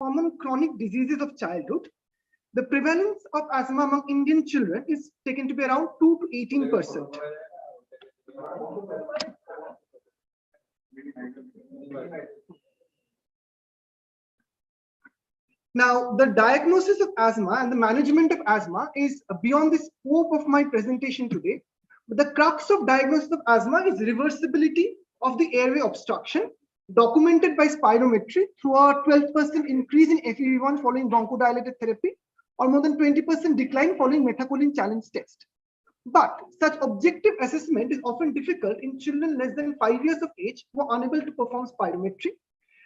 common chronic diseases of childhood, the prevalence of asthma among Indian children is taken to be around 2 to 18%. Now, the diagnosis of asthma and the management of asthma is beyond the scope of my presentation today. But the crux of diagnosis of asthma is reversibility of the airway obstruction, documented by spirometry through a 12% increase in FEV1 following bronchodilator therapy, or more than 20% decline following methacholine challenge test. But such objective assessment is often difficult in children less than 5 years of age who are unable to perform spirometry.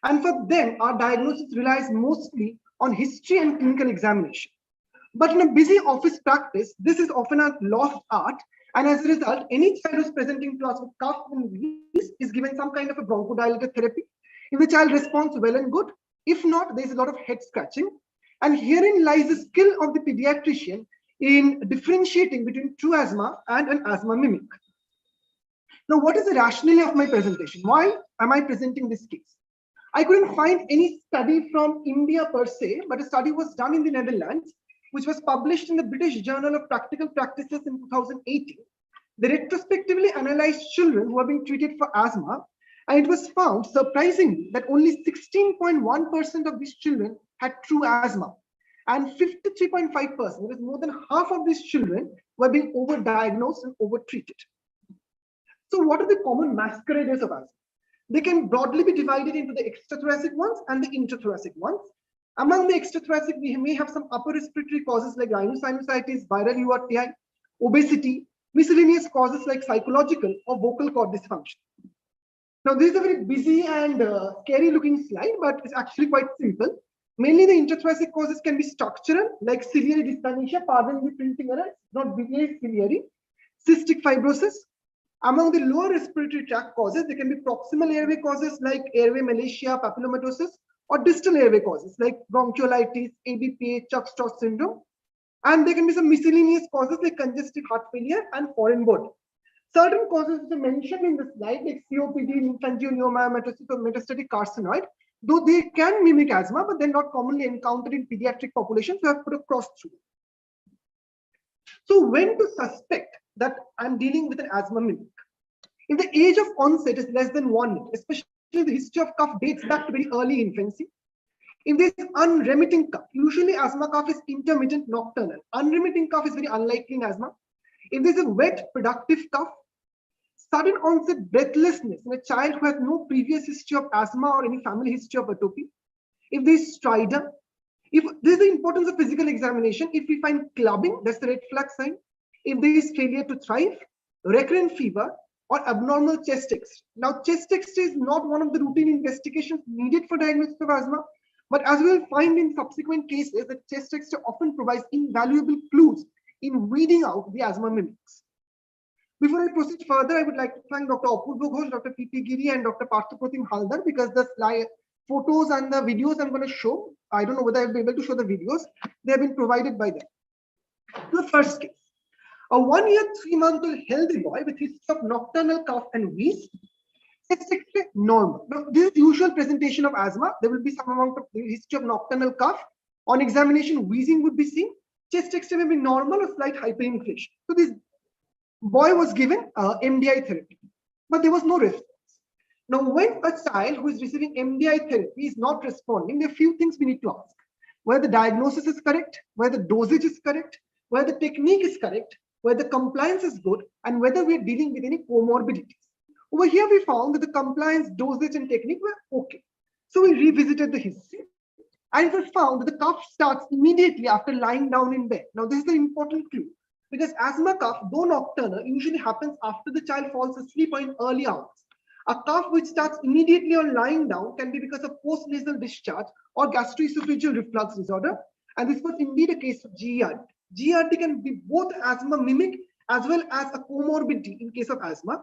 And for them, our diagnosis relies mostly on history and clinical examination. But in a busy office practice, this is often a lost art. And as a result, any child who's presenting to us with cough and wheeze is given some kind of a bronchodilator therapy. If the child responds well and good, if not, there's a lot of head scratching. And herein lies the skill of the pediatrician in differentiating between true asthma and an asthma mimic. Now, what is the rationale of my presentation? Why am I presenting this case? I couldn't find any study from India per se, but a study was done in the Netherlands, which was published in the British Journal of Practical Practices in 2018. They retrospectively analyzed children who have been treated for asthma, and it was found, surprisingly, that only 16.1% of these children had true asthma, and 53.5%, that is more than half of these children, were being overdiagnosed and overtreated. So what are the common masqueraders of asthma? They can broadly be divided into the extrathoracic ones and the intrathoracic ones. Among the extrathoracic, we may have some upper respiratory causes like rhinosinusitis, viral URTI, obesity, miscellaneous causes like psychological or vocal cord dysfunction. Now, this is a very busy and scary looking slide, but it's actually quite simple. Mainly the intrathoracic causes can be structural, like ciliary dyskinesia, pardon the printing error, not biliary, ciliary, cystic fibrosis. Among the lower respiratory tract causes, there can be proximal airway causes like Laryngomalacia, papillomatosis, or distal airway causes like bronchiolitis, ABPA, Chuck-Strauss syndrome. And there can be some miscellaneous causes like congestive heart failure and foreign body. Certain causes which are mentioned in the slide like COPD, lymphangioma, or metastatic carcinoid, though they can mimic asthma, but they're not commonly encountered in pediatric populations, so I've put a cross through. So when to suspect that I'm dealing with an asthma mimic? If the age of onset is less than 1 year, especially if the history of cough dates back to very early infancy. If there's unremitting cough, usually asthma cough is intermittent nocturnal. Unremitting cough is very unlikely in asthma. If there's a wet, productive cough, sudden onset breathlessness in a child who has no previous history of asthma or any family history of atopy, if there's stridor, if this is the importance of physical examination, if we find clubbing, that's the red flag sign. If there is failure to thrive, recurrent fever, or abnormal chest X-ray. Now, chest X-ray is not one of the routine investigations needed for diagnosis of asthma, but as we will find in subsequent cases, the chest X-ray often provides invaluable clues in weeding out the asthma mimics. Before I proceed further, I would like to thank Dr. Apurva Ghosh, Dr. P.P. Giri, and Dr. Parthapratim Haldar, because the slide photos and the videos I'm going to show, I don't know whether I'll be able to show the videos, they have been provided by them. The first case. A 1 year, 3-month-old healthy boy with history of nocturnal cough and wheeze, chest X-ray normal. Now, this is the usual presentation of asthma. There will be some amount of history of nocturnal cough. On examination, wheezing would be seen. Chest X-ray may be normal or slight hyperinflation. So this boy was given MDI therapy, but there was no response. Now, when a child who is receiving MDI therapy is not responding, there are a few things we need to ask. Whether the diagnosis is correct, whether the dosage is correct, whether the technique is correct, whether the compliance is good, and whether we're dealing with any comorbidities. Over here, we found that the compliance, dosage, and technique were okay. So we revisited the history, and it was found that the cough starts immediately after lying down in bed. Now, this is the important clue, because asthma cough, though nocturnal, usually happens after the child falls asleep or in early hours. A cough which starts immediately on lying down can be because of postnasal discharge or gastroesophageal reflux disorder, and this was indeed a case of GERD. GERD can be both asthma mimic as well as a comorbidity in case of asthma.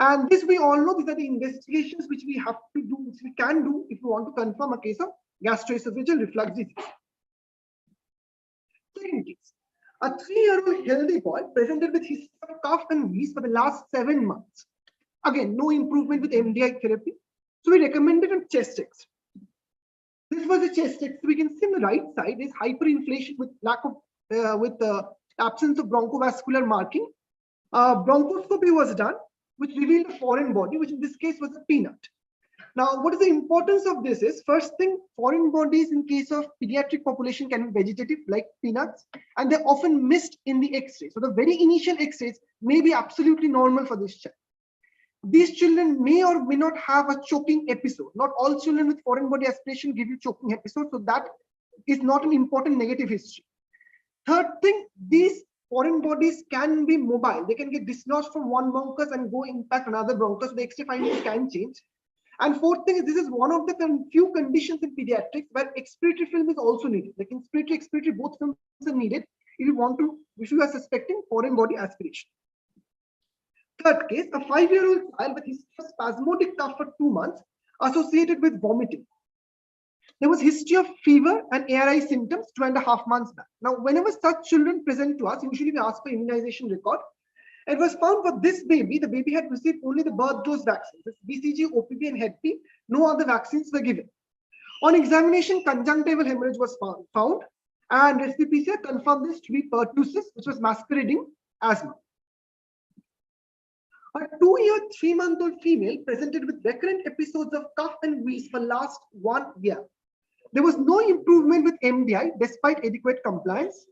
And this we all know, these are the investigations which we have to do, which we can do if we want to confirm a case of gastroesophageal reflux disease. Second case, a 3-year-old healthy boy presented with history of cough and wheeze for the last 7 months. Again, no improvement with MDI therapy. So we recommended a chest X-ray. This was a chest X. We can see on the right side is hyperinflation with lack of absence of bronchovascular marking. Bronchoscopy was done, which revealed a foreign body, which in this case was a peanut. Now, what is the importance of this is, first thing, foreign bodies in case of pediatric population can be vegetative, like peanuts, and they're often missed in the X-ray. So the very initial X-rays may be absolutely normal for this child. These children may or may not have a choking episode. Not all children with foreign body aspiration give you choking episode, so that is not an important negative history. Third thing, these foreign bodies can be mobile. They can get dislodged from one bronchus and go impact another bronchus, so the X-ray findings can change. And fourth thing is, this is one of the few conditions in pediatrics where expiratory film is also needed. Like inspiratory, expiratory, both films are needed if you are suspecting foreign body aspiration. Third case, a 5-year-old child with history of spasmodic cough for 2 months associated with vomiting. There was history of fever and ARI symptoms 2.5 months back. Now, whenever such children present to us, usually we ask for immunization record. It was found for this baby, the baby had received only the birth dose vaccines, BCG, OPV, and Hep B. No other vaccines were given. On examination, conjunctival hemorrhage was found, and SPPCR confirmed this to be pertussis, which was masquerading asthma. A 2-year, 3-month-old female presented with recurrent episodes of cough and wheeze for last 1 year. There was no improvement with MDI despite adequate compliance.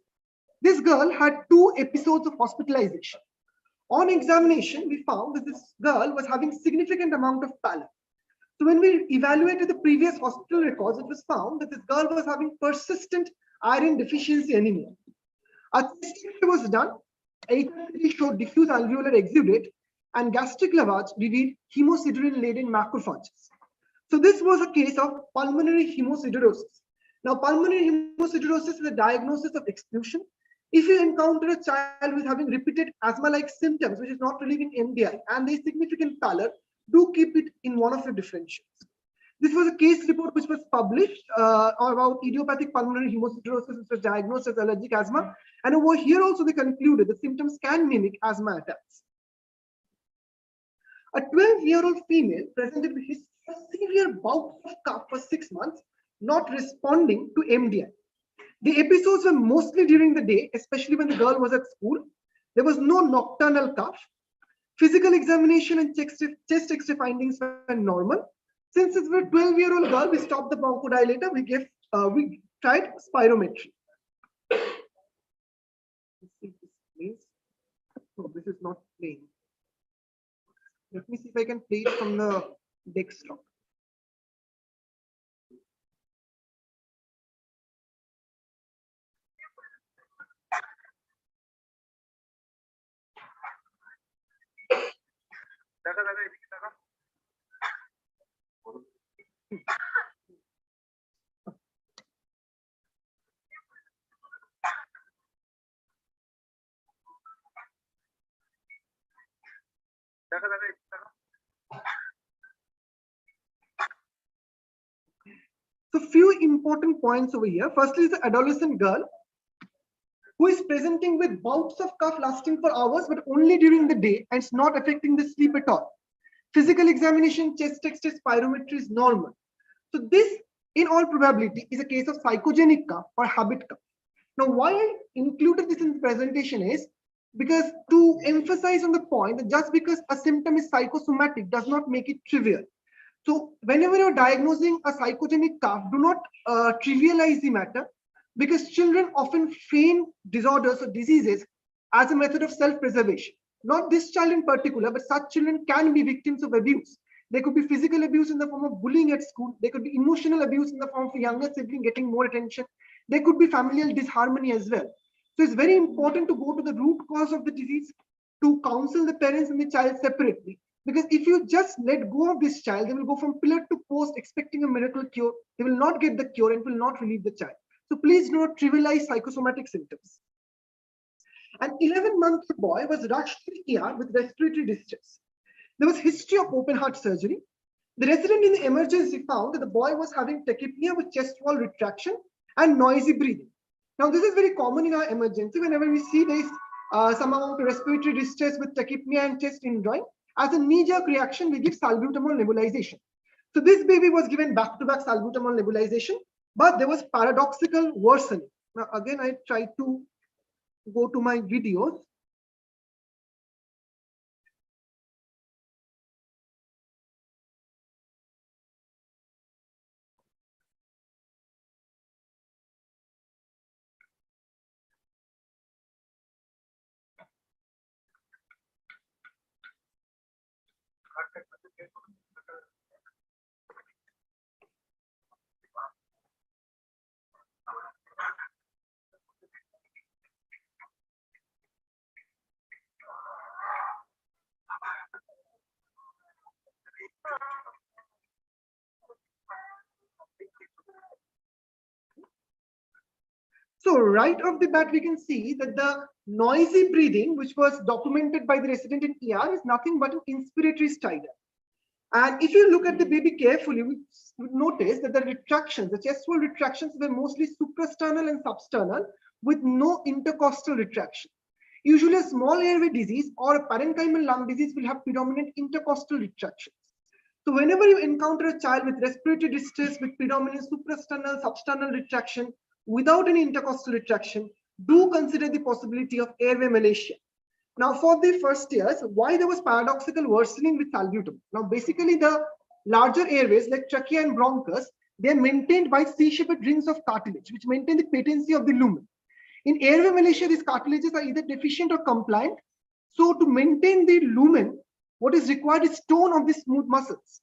This girl had 2 episodes of hospitalization. On examination, we found that this girl was having significant amount of pallor. So when we evaluated the previous hospital records, it was found that this girl was having persistent iron deficiency anemia. A chest X-ray was done. HRCT showed diffuse alveolar exudate, and gastric lavage revealed hemosiderin-laden macrophages. So this was a case of pulmonary hemosiderosis. Now, pulmonary hemosiderosis is a diagnosis of exclusion. If you encounter a child who is having repeated asthma-like symptoms, which is not relieving MDI, and there is significant pallor, do keep it in one of your differentials. This was a case report which was published about idiopathic pulmonary hemosiderosis, which was diagnosed as allergic asthma. And over here also they concluded the symptoms can mimic asthma attacks. A 12-year-old female presented with severe bouts of cough for 6 months, not responding to MDI. The episodes were mostly during the day, especially when the girl was at school. There was no nocturnal cough. Physical examination and chest X-ray findings were normal. Since it's a 12-year-old girl, we stopped the bronchodilator. We tried spirometry. Let's see if this plays. No, this is not playing. Let me see if I can play it from the desktop. So few important points over here. Firstly, is the adolescent girl who is presenting with bouts of cough lasting for hours, but only during the day, and it's not affecting the sleep at all. Physical examination, chest X-ray, spirometry is normal. So this, in all probability, is a case of psychogenic cough or habit cough. Now, why I included this in the presentation is because to emphasize on the point that just because a symptom is psychosomatic does not make it trivial. So whenever you're diagnosing a psychogenic cough, do not trivialize the matter, because children often feign disorders or diseases as a method of self-preservation. Not this child in particular, but such children can be victims of abuse. There could be physical abuse in the form of bullying at school. There could be emotional abuse in the form of a younger sibling getting more attention. There could be familial disharmony as well. So it's very important to go to the root cause of the disease, to counsel the parents and the child separately. Because if you just let go of this child, they will go from pillar to post expecting a miracle cure. They will not get the cure and will not relieve the child. So please do not trivialize psychosomatic symptoms. An 11-month-old boy was rushed to the ER with respiratory distress. There was history of open heart surgery. The resident in the emergency found that the boy was having tachypnea with chest wall retraction and noisy breathing. Now, this is very common in our emergency. Whenever we see there is some amount of respiratory distress with tachypnea and chest indrawing, as a knee-jerk reaction, we give salbutamol nebulization. So this baby was given back-to-back salbutamol nebulization. But there was paradoxical worsening. Now, again, I try to go to my videos. So right off the bat, we can see that the noisy breathing, which was documented by the resident in ER, is nothing but an inspiratory stridor. And if you look at the baby carefully, we would notice that the retractions, the chest wall retractions, were mostly suprasternal and substernal with no intercostal retraction. Usually a small airway disease or a parenchymal lung disease will have predominant intercostal retractions. So whenever you encounter a child with respiratory distress with predominant suprasternal, substernal retraction without any intercostal retraction, do consider the possibility of airway malacia. Now, for the first years, why there was paradoxical worsening with salbutamol? Now, basically, the larger airways like trachea and bronchus, they are maintained by C-shaped rings of cartilage, which maintain the patency of the lumen. In airway malacia, these cartilages are either deficient or compliant. So, to maintain the lumen, what is required is tone of the smooth muscles.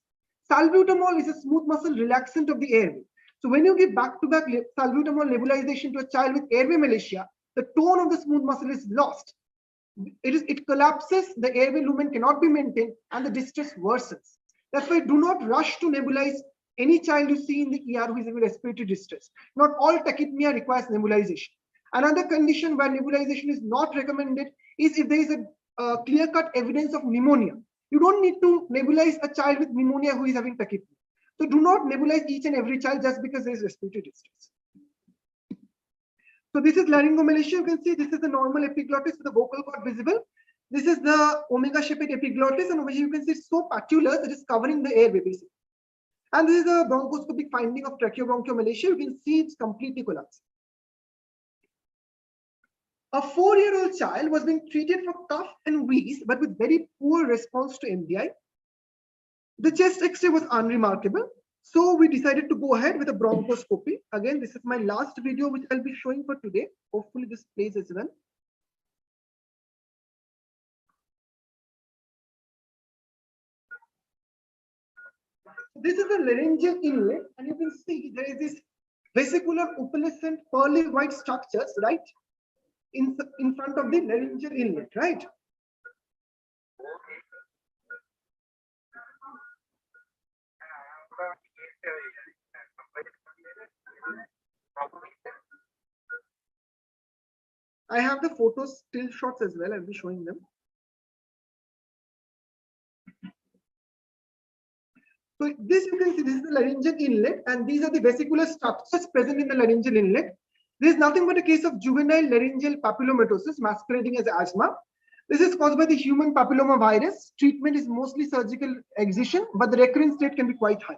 Salbutamol is a smooth muscle relaxant of the airway. So, when you give back-to-back salbutamol nebulization to a child with airway malacia, the tone of the smooth muscle is lost. It collapses, the airway lumen cannot be maintained, and the distress worsens. That's why do not rush to nebulize any child you see in the ER who is in respiratory distress. Not all tachypnea requires nebulization. Another condition where nebulization is not recommended is if there is a clear-cut evidence of pneumonia. You don't need to nebulize a child with pneumonia who is having tachypnea. So do not nebulize each and every child just because there is respiratory distress. So this is laryngomalacia. You can see this is the normal epiglottis with the vocal cord visible. This is the omega-shaped epiglottis, and over here you can see it's so patulous that it's covering the airway basically. And this is a bronchoscopic finding of tracheo-bronchomalacia. You can see it's completely collapsed. A 4-year-old child was being treated for cough and wheeze, but with very poor response to MDI. The chest X-ray was unremarkable. So we decided to go ahead with a bronchoscopy. Again, this is my last video which I'll be showing for today. Hopefully this plays as well. This is the laryngeal inlet, and you can see there is this vesicular opalescent pearly white structures, right? In front of the laryngeal inlet, right? I have the photos, still shots as well. I'll be showing them. So this you can see, this is the laryngeal inlet, and these are the vesicular structures present in the laryngeal inlet. This is nothing but a case of juvenile laryngeal papillomatosis masquerading as asthma. This is caused by the human papilloma virus. Treatment is mostly surgical excision, but the recurrence rate can be quite high.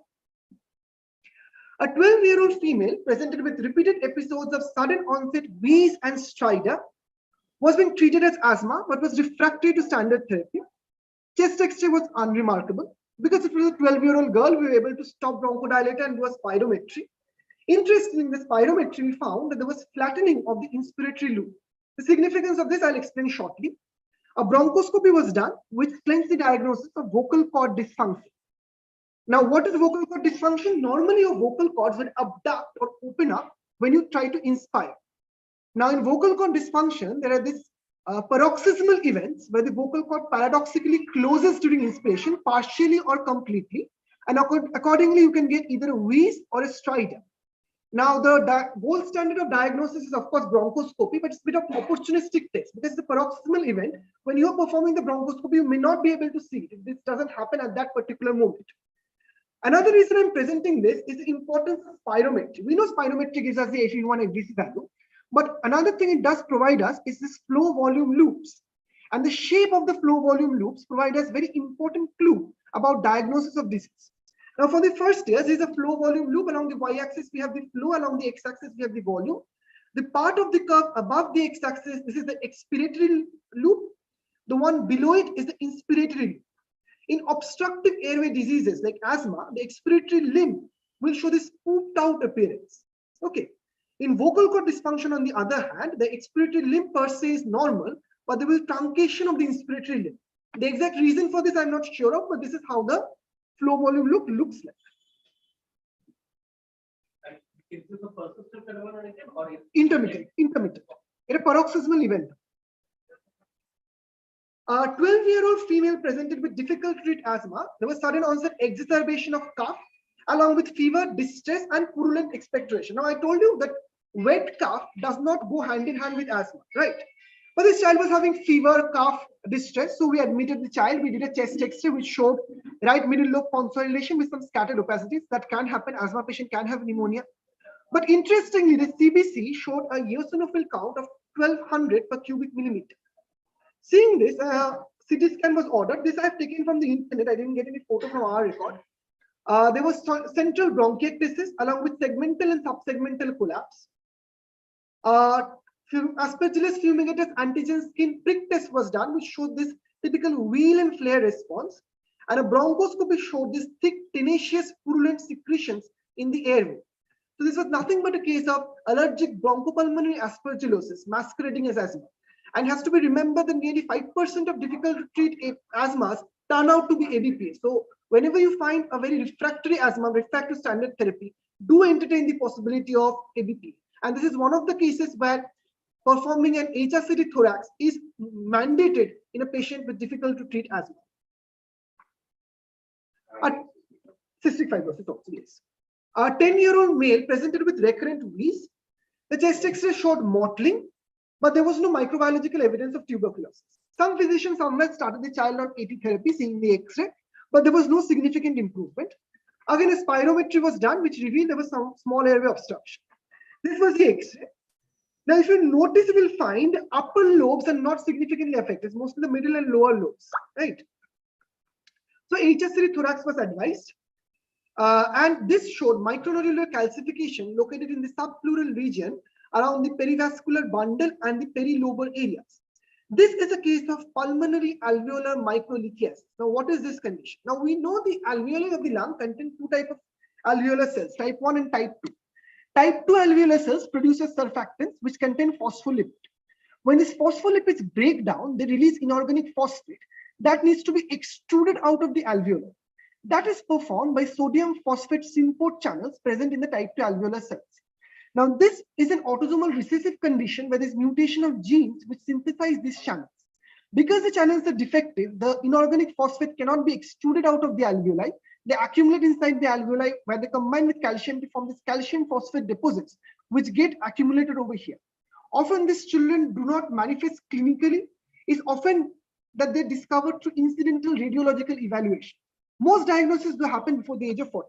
A 12-year-old female presented with repeated episodes of sudden onset wheeze and stridor was being treated as asthma, but was refractory to standard therapy. Chest X-ray was unremarkable. Because it was a 12-year-old girl, we were able to stop bronchodilator and do a spirometry. Interestingly, in the spirometry, we found that there was flattening of the inspiratory loop. The significance of this I'll explain shortly. A bronchoscopy was done, which explains the diagnosis of vocal cord dysfunction. Now, what is vocal cord dysfunction? Normally, your vocal cords will abduct or open up when you try to inspire. Now, in vocal cord dysfunction, there are these paroxysmal events where the vocal cord paradoxically closes during inspiration, partially or completely, and accordingly, you can get either a wheeze or a stridor. Now, the gold standard of diagnosis is, of course, bronchoscopy, but it's a bit of opportunistic test because the paroxysmal event, when you're performing the bronchoscopy, you may not be able to see it. This doesn't happen at that particular moment. Another reason I'm presenting this is the importance of spirometry. We know spirometry gives us the FEV1 FVC value, but another thing it does provide us is this flow volume loops. And the shape of the flow volume loops provide us very important clue about diagnosis of disease. Now, for the first year, there is a flow volume loop. Along the y-axis, we have the flow. Along the x-axis, we have the volume. The part of the curve above the x-axis, this is the expiratory loop. The one below it is the inspiratory loop. In obstructive airway diseases like asthma, the expiratory limb will show this pooped out appearance. Okay. In vocal cord dysfunction, on the other hand, the expiratory limb per se is normal, but there will be truncation of the inspiratory limb. The exact reason for this I'm not sure of, but this is how the flow volume loop looks like. Is this a persistent phenomenon or intermittent? It's a paroxysmal event. A 12-year-old female presented with difficult to treat asthma. There was sudden onset exacerbation of cough, along with fever, distress, and purulent expectoration. Now, I told you that wet cough does not go hand in hand with asthma, right? But this child was having fever, cough, distress. So we admitted the child. We did a chest X-ray which showed right middle lobe consolidation with some scattered opacities. That can happen. Asthma patient can have pneumonia. But interestingly, the CBC showed a eosinophil count of 1200 per cubic millimeter. Seeing this, CT scan was ordered. This I have taken from the internet. I didn't get any photo from our record. There was central bronchiectasis along with segmental and subsegmental collapse. Aspergillus fumigatus antigen skin prick test was done, which showed this typical wheel and flare response. And a bronchoscopy showed this thick, tenacious, purulent secretions in the airway. So this was nothing but a case of allergic bronchopulmonary aspergillosis masquerading as asthma. And has to be remembered that nearly 5% of difficult to treat asthmas turn out to be ABPA. So whenever you find a very refractory asthma, refractory standard therapy, do entertain the possibility of ABPA. And this is one of the cases where performing an HRCT thorax is mandated in a patient with difficult to treat asthma. Cystic fibrosis also, yes. A 10-year-old male presented with recurrent wheeze. The chest X-ray showed mottling, but there was no microbiological evidence of tuberculosis. Some physicians somewhere started the child on AT therapy, seeing the X-ray, but there was no significant improvement. Again, a spirometry was done, which revealed there was some small airway obstruction. This was the X-ray. Now, if you notice, you will find upper lobes are not significantly affected. It's mostly the middle and lower lobes, right? So HRCT thorax was advised. And this showed micronodular calcification located in the subpleural region around the perivascular bundle and the perilobar areas. This is a case of pulmonary alveolar microlithiasis. Now, what is this condition? Now, we know the alveoli of the lung contain two types of alveolar cells, type 1 and type 2. Type 2 alveolar cells produces surfactants which contain phospholipid. When these phospholipids break down, they release inorganic phosphate that needs to be extruded out of the alveoli. That is performed by sodium phosphate symport channels present in the type 2 alveolar cells. Now, this is an autosomal recessive condition where there is mutation of genes which synthesize these channels. Because the channels are defective, the inorganic phosphate cannot be extruded out of the alveoli. They accumulate inside the alveoli where they combine with calcium to form these calcium phosphate deposits, which get accumulated over here. Often these children do not manifest clinically. It's often that they discovered through incidental radiological evaluation. Most diagnoses will happen before the age of 40.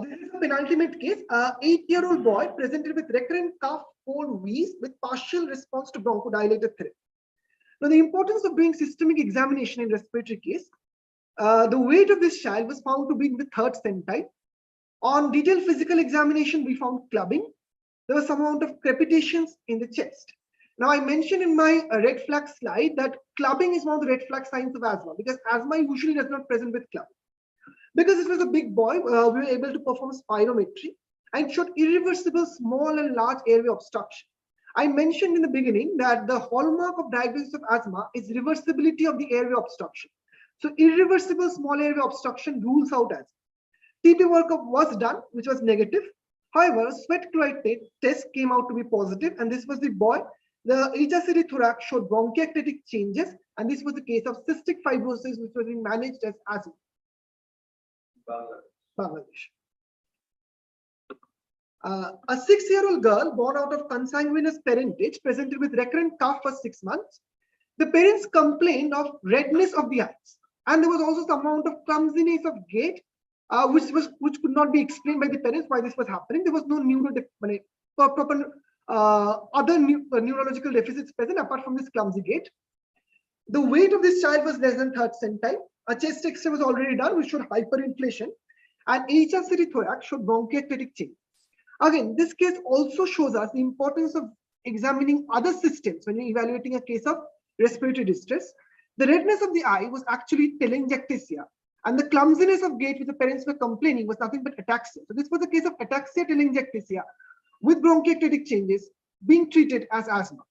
This is a penultimate case. An 8-year-old boy presented with recurrent cough, cold, wheeze with partial response to bronchodilator therapy. Now, the importance of doing systemic examination in respiratory case, the weight of this child was found to be in the 3rd centile. On detailed physical examination, we found clubbing. There was some amount of crepitations in the chest. Now, I mentioned in my red flag slide that clubbing is one of the red flag signs of asthma because asthma usually does not present with clubbing. Because it was a big boy, we were able to perform spirometry and showed irreversible small and large airway obstruction. I mentioned in the beginning that the hallmark of diagnosis of asthma is reversibility of the airway obstruction. So irreversible small airway obstruction rules out asthma. TB workup was done, which was negative. However, sweat chloride test came out to be positive, and this was the boy. The HRCT thorax showed bronchiectatic changes, and this was the case of cystic fibrosis, which was being managed as asthma. Bangladesh. A 6-year-old girl born out of consanguineous parentage presented with recurrent cough for 6 months. The parents complained of redness of the eyes, and there was also some amount of clumsiness of gait, which could not be explained by the parents why this was happening. There was no other neurological deficits present apart from this clumsy gait. The weight of this child was less than third centile. A chest X-ray was already done, which showed hyperinflation, and HRCT thorax showed bronchiectatic change. Again, this case also shows us the importance of examining other systems when you're evaluating a case of respiratory distress. The redness of the eye was actually telangiectasia, and the clumsiness of gait which the parents were complaining was nothing but ataxia. So this was a case of ataxia telangiectasia with bronchiectatic changes being treated as asthma.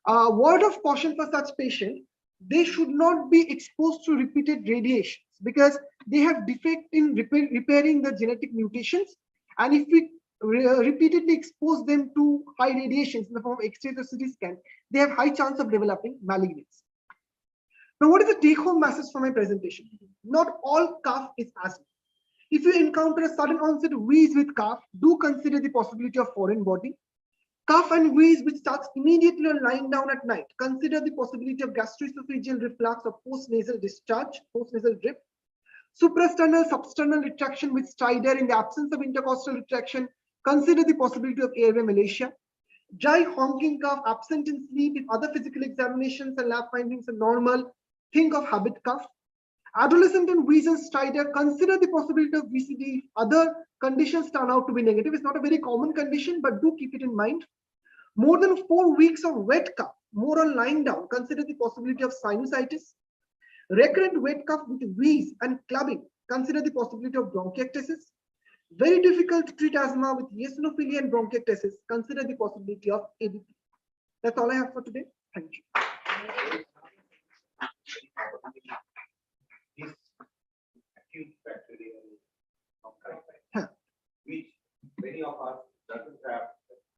A word of caution for such patient: they should not be exposed to repeated radiations because they have defect in repairing the genetic mutations, and if we repeatedly expose them to high radiations in the form of X-rays or CT scan, they have high chance of developing malignancy. Now, what is the take-home message from my presentation? Not all cough is asthma. If you encounter a sudden onset wheeze with cough, do consider the possibility of foreign body. Cough and wheeze which starts immediately on lying down at night, consider the possibility of gastroesophageal reflux or postnasal discharge, postnasal drip. Suprasternal, substernal retraction with stridor in the absence of intercostal retraction, consider the possibility of airway malacia. Dry honking cough absent in sleep. If other physical examinations and lab findings are normal, think of habit cough. Adolescent and wheeze and stridor, consider the possibility of VCD. If other conditions turn out to be negative, it's not a very common condition, but do keep it in mind. More than 4 weeks of wet cough, more on lying down, consider the possibility of sinusitis. Recurrent wet cough with wheeze and clubbing, consider the possibility of bronchiectasis. Very difficult to treat asthma with eosinophilia and bronchiectasis, consider the possibility of ABP. That's all I have for today. Thank you. This acute bacterial bronchitis, which many of us doesn't have